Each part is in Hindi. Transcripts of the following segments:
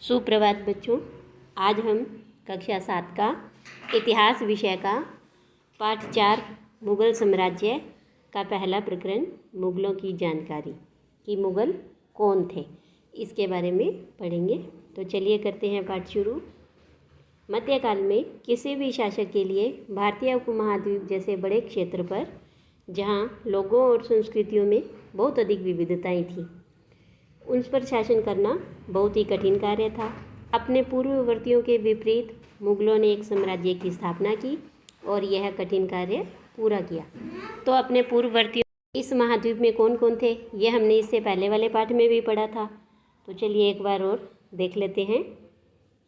सुप्रभात बच्चों। आज हम कक्षा 7 का इतिहास विषय का पाठ 4 मुग़ल साम्राज्य का पहला प्रकरण मुग़लों की जानकारी कि मुग़ल कौन थे इसके बारे में पढ़ेंगे। तो चलिए करते हैं पाठ शुरू। मध्यकाल में किसी भी शासक के लिए भारतीय उपमहाद्वीप जैसे बड़े क्षेत्र पर, जहाँ लोगों और संस्कृतियों में बहुत अधिक विविधताएं थीं, उन पर शासन करना बहुत ही कठिन कार्य था। अपने पूर्ववर्तियों के विपरीत मुग़लों ने एक साम्राज्य की स्थापना की और यह कठिन कार्य पूरा किया। तो अपने पूर्ववर्तियों इस महाद्वीप में कौन कौन थे, यह हमने इससे पहले वाले पाठ में भी पढ़ा था। तो चलिए एक बार और देख लेते हैं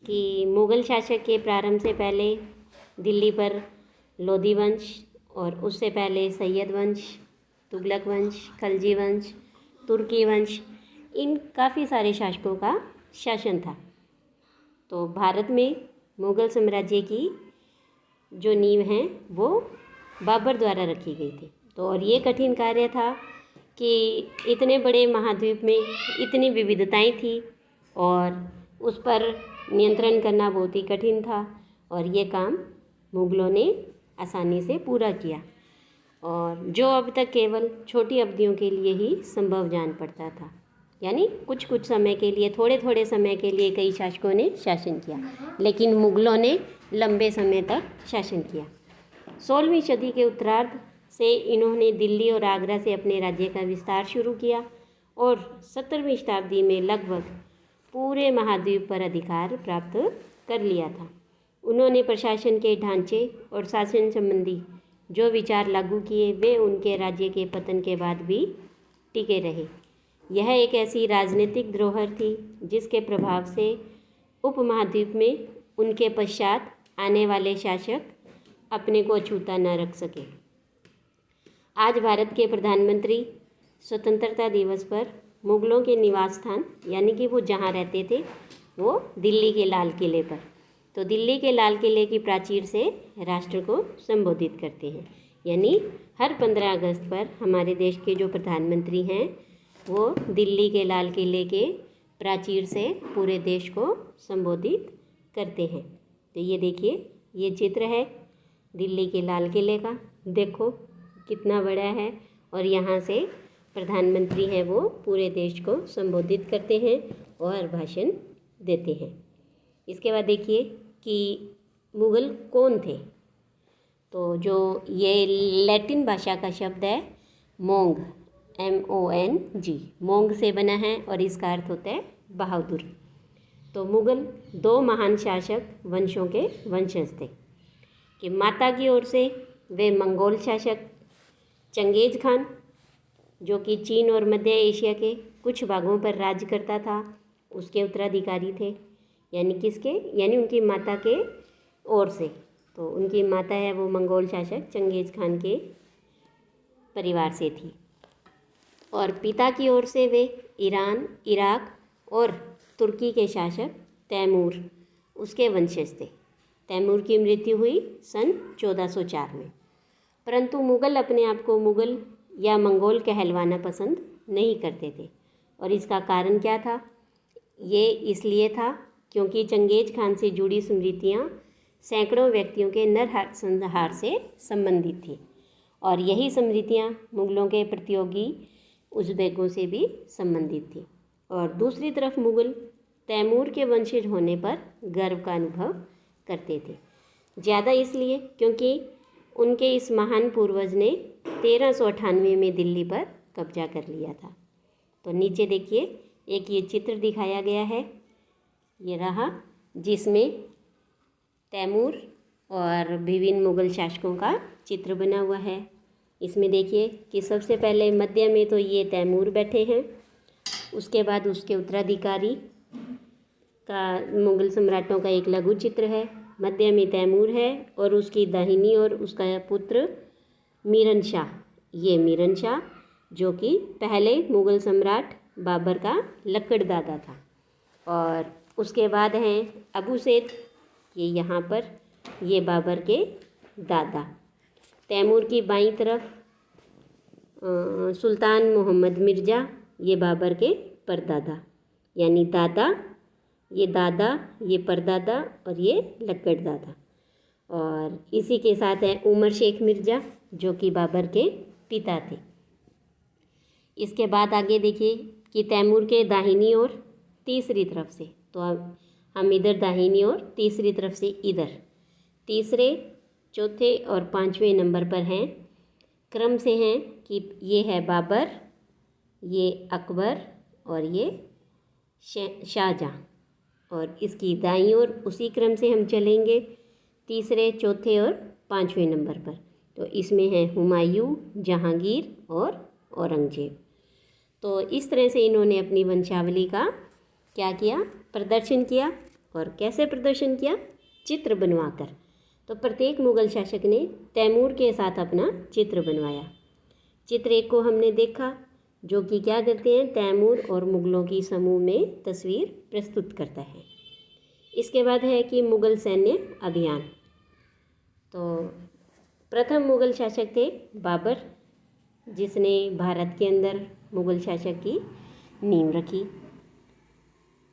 कि मुग़ल शासक के प्रारंभ से पहले दिल्ली पर लोधी वंश, और उससे पहले सैयद वंश, तुगलक वंश, खलजी वंश, तुर्की वंश, इन काफ़ी सारे शासकों का शासन था। तो भारत में मुग़ल साम्राज्य की जो नींव है वो बाबर द्वारा रखी गई थी। तो और ये कठिन कार्य था कि इतने बड़े महाद्वीप में इतनी विविधताएं थी और उस पर नियंत्रण करना बहुत ही कठिन था, और ये काम मुग़लों ने आसानी से पूरा किया, और जो अब तक केवल छोटी अवधियों के लिए ही संभव जान पड़ता था। यानी कुछ कुछ समय के लिए, थोड़े थोड़े समय के लिए कई शासकों ने शासन किया, लेकिन मुग़लों ने लंबे समय तक शासन किया। 16वीं सदी के उत्तरार्ध से इन्होंने दिल्ली और आगरा से अपने राज्य का विस्तार शुरू किया, और 17वीं शताब्दी में लगभग पूरे महाद्वीप पर अधिकार प्राप्त कर लिया था। उन्होंने प्रशासन के ढांचे और शासन संबंधी जो विचार लागू किए, वे उनके राज्य के पतन के बाद भी टिके रहे। यह एक ऐसी राजनीतिक धरोहर थी जिसके प्रभाव से उपमहाद्वीप में उनके पश्चात आने वाले शासक अपने को अछूता न रख सके। आज भारत के प्रधानमंत्री स्वतंत्रता दिवस पर मुग़लों के निवास स्थान, यानी कि वो जहाँ रहते थे, वो दिल्ली के लाल किले पर, तो दिल्ली के लाल किले की प्राचीर से राष्ट्र को संबोधित करते हैं। यानी हर 15 अगस्त पर हमारे देश के जो प्रधानमंत्री हैं वो दिल्ली के लाल किले के प्राचीर से पूरे देश को संबोधित करते हैं। तो ये देखिए, ये चित्र है दिल्ली के लाल किले का, देखो कितना बड़ा है, और यहाँ से प्रधानमंत्री हैं वो पूरे देश को संबोधित करते हैं और भाषण देते हैं। इसके बाद देखिए कि मुग़ल कौन थे। तो जो ये लैटिन भाषा का शब्द है मोंग, MONG, मोंग से बना है, और इसका अर्थ होता है बहादुर। तो मुग़ल 2 महान शासक वंशों के वंशज थे कि माता की ओर से वे मंगोल शासक चंगेज़ खान, जो कि चीन और मध्य एशिया के कुछ भागों पर राज करता था, उसके उत्तराधिकारी थे। यानी किसके, यानी उनकी माता के ओर से। तो उनकी माता है वो मंगोल शासक चंगेज़ खान के परिवार से थी, और पिता की ओर से वे ईरान, इराक और तुर्की के शासक तैमूर, उसके वंशज थे। तैमूर की मृत्यु हुई सन 1404 में। परंतु मुग़ल अपने आप को मुग़ल या मंगोल कहलवाना पसंद नहीं करते थे, और इसका कारण क्या था? ये इसलिए था क्योंकि चंगेज़ खान से जुड़ी स्मृतियाँ सैकड़ों व्यक्तियों के नरसंहार से संबंधित थी, और यही स्मृतियाँ मुग़लों के प्रतियोगी उज़्बेकों से भी संबंधित थी। और दूसरी तरफ मुग़ल तैमूर के वंशज होने पर गर्व का अनुभव करते थे, ज़्यादा इसलिए क्योंकि उनके इस महान पूर्वज ने 1398 में दिल्ली पर कब्जा कर लिया था। तो नीचे देखिए एक ये चित्र दिखाया गया है, ये रहा, जिसमें तैमूर और विभिन्न मुग़ल शासकों का चित्र बना हुआ है। इसमें देखिए कि सबसे पहले मध्य में तो ये तैमूर बैठे हैं, उसके बाद उसके उत्तराधिकारी का मुग़ल सम्राटों का एक लघु चित्र है। मध्य में तैमूर है और उसकी दाहिनी ओर उसका पुत्र मीरन शाह, ये मीरन शाह जो कि पहले मुग़ल सम्राट बाबर का लकड़दादा था। और उसके बाद हैं अबू सैद, ये यहाँ पर, ये बाबर के दादा। तैमूर की बाईं तरफ सुल्तान मोहम्मद मिर्ज़ा, ये बाबर के परदादा, यानी दादा ये दादा, ये परदादा और ये लक्कड़ दादा। और इसी के साथ हैं उमर शेख मिर्ज़ा जो कि बाबर के पिता थे। इसके बाद आगे देखिए कि तैमूर के दाहिनी ओर तीसरी तरफ से, तो अब हम इधर दाहिनी ओर, तीसरी तरफ से इधर तीसरे, चौथे और पाँचवें नंबर पर हैं। क्रम से हैं कि ये है बाबर, ये अकबर और ये शाहजहाँ। और इसकी दाईं ओर उसी क्रम से हम चलेंगे तीसरे, चौथे और पाँचवें नंबर पर। तो इसमें है हुमायूं, जहांगीर और औरंगजेब। तो इस तरह से इन्होंने अपनी वंशावली का क्या किया, प्रदर्शन किया। और कैसे प्रदर्शन किया, चित्र बनवाकर। तो प्रत्येक मुग़ल शासक ने तैमूर के साथ अपना चित्र बनवाया। चित्र एक को हमने देखा जो कि क्या करते हैं, तैमूर और मुग़लों की समूह में तस्वीर प्रस्तुत करता है। इसके बाद है कि मुग़ल सैन्य अभियान। तो प्रथम मुग़ल शासक थे बाबर, जिसने भारत के अंदर मुग़ल शासक की नींव रखी।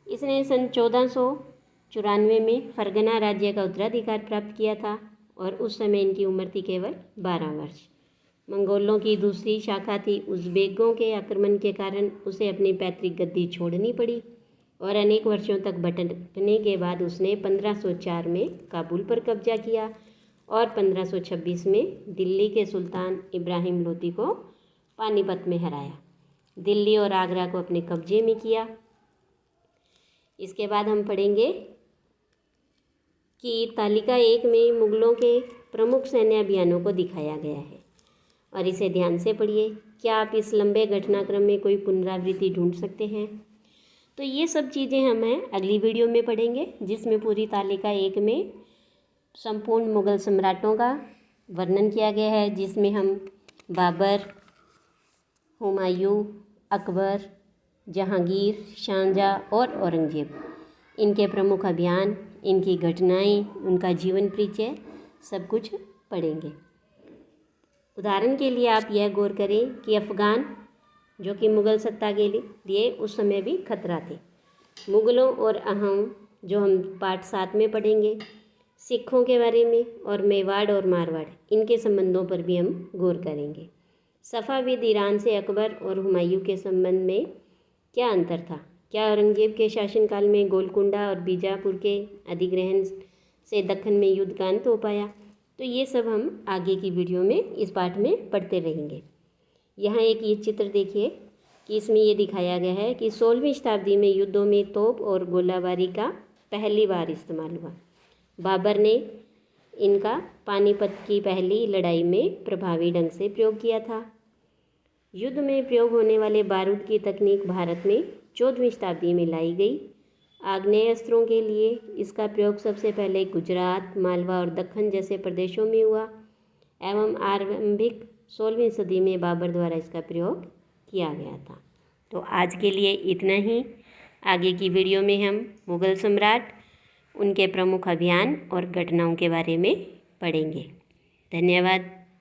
इसने सन 1494 में फरगना राज्य का उत्तराधिकार प्राप्त किया था और उस समय इनकी उम्र थी केवल 12 वर्ष। मंगोलों की दूसरी शाखा थी उज़्बेकों के आक्रमण के कारण उसे अपनी पैतृक गद्दी छोड़नी पड़ी और अनेक वर्षों तक भटकने के बाद उसने 1504 में काबुल पर कब्जा किया और 1526 में दिल्ली के सुल्तान इब्राहिम लोदी को पानीपत में हराया, दिल्ली और आगरा को अपने कब्जे में किया। इसके बाद हम पढ़ेंगे कि तालिका 1 में मुग़लों के प्रमुख सैन्य अभियानों को दिखाया गया है और इसे ध्यान से पढ़िए। क्या आप इस लंबे घटनाक्रम में कोई पुनरावृत्ति ढूंढ सकते हैं? तो ये सब चीज़ें हमें अगली वीडियो में पढ़ेंगे, जिसमें पूरी तालिका 1 में संपूर्ण मुग़ल सम्राटों का वर्णन किया गया है, जिसमें हम बाबर, हुमायूं, अकबर, जहांगीर, शाहजहाँ और औरंगजेब, इनके प्रमुख अभियान, इनकी घटनाएं, उनका जीवन परिचय सब कुछ पढ़ेंगे। उदाहरण के लिए आप यह गौर करें कि अफ़गान जो कि मुग़ल सत्ता के लिए उस समय भी खतरा थे। मुग़लों और अहोम जो हम पाठ 7 में पढ़ेंगे, सिखों के बारे में, और मेवाड़ और मारवाड़, इनके संबंधों पर भी हम गौर करेंगे। सफ़ाविद ईरान से अकबर और हुमायूं के संबंध में क्या अंतर था? क्या औरंगजेब के शासनकाल में गोलकुंडा और बीजापुर के अधिग्रहण से दक्कन में युद्ध का अंत हो पाया? तो ये सब हम आगे की वीडियो में इस पाठ में पढ़ते रहेंगे। यहाँ एक ये चित्र देखिए कि इसमें ये दिखाया गया है कि 16वीं शताब्दी में युद्धों में तोप और गोलाबारी का पहली बार इस्तेमाल हुआ। बाबर ने इनका पानीपत की पहली लड़ाई में प्रभावी ढंग से प्रयोग किया था। युद्ध में प्रयोग होने वाले बारूद की तकनीक भारत में 14वीं शताब्दी में लाई गई। आग्नेय अस्त्रों के लिए इसका प्रयोग सबसे पहले गुजरात, मालवा और दक्कन जैसे प्रदेशों में हुआ एवं आरंभिक 16वीं सदी में बाबर द्वारा इसका प्रयोग किया गया था। तो आज के लिए इतना ही। आगे की वीडियो में हम मुग़ल सम्राट, उनके प्रमुख अभियान और घटनाओं के बारे में पढ़ेंगे। धन्यवाद।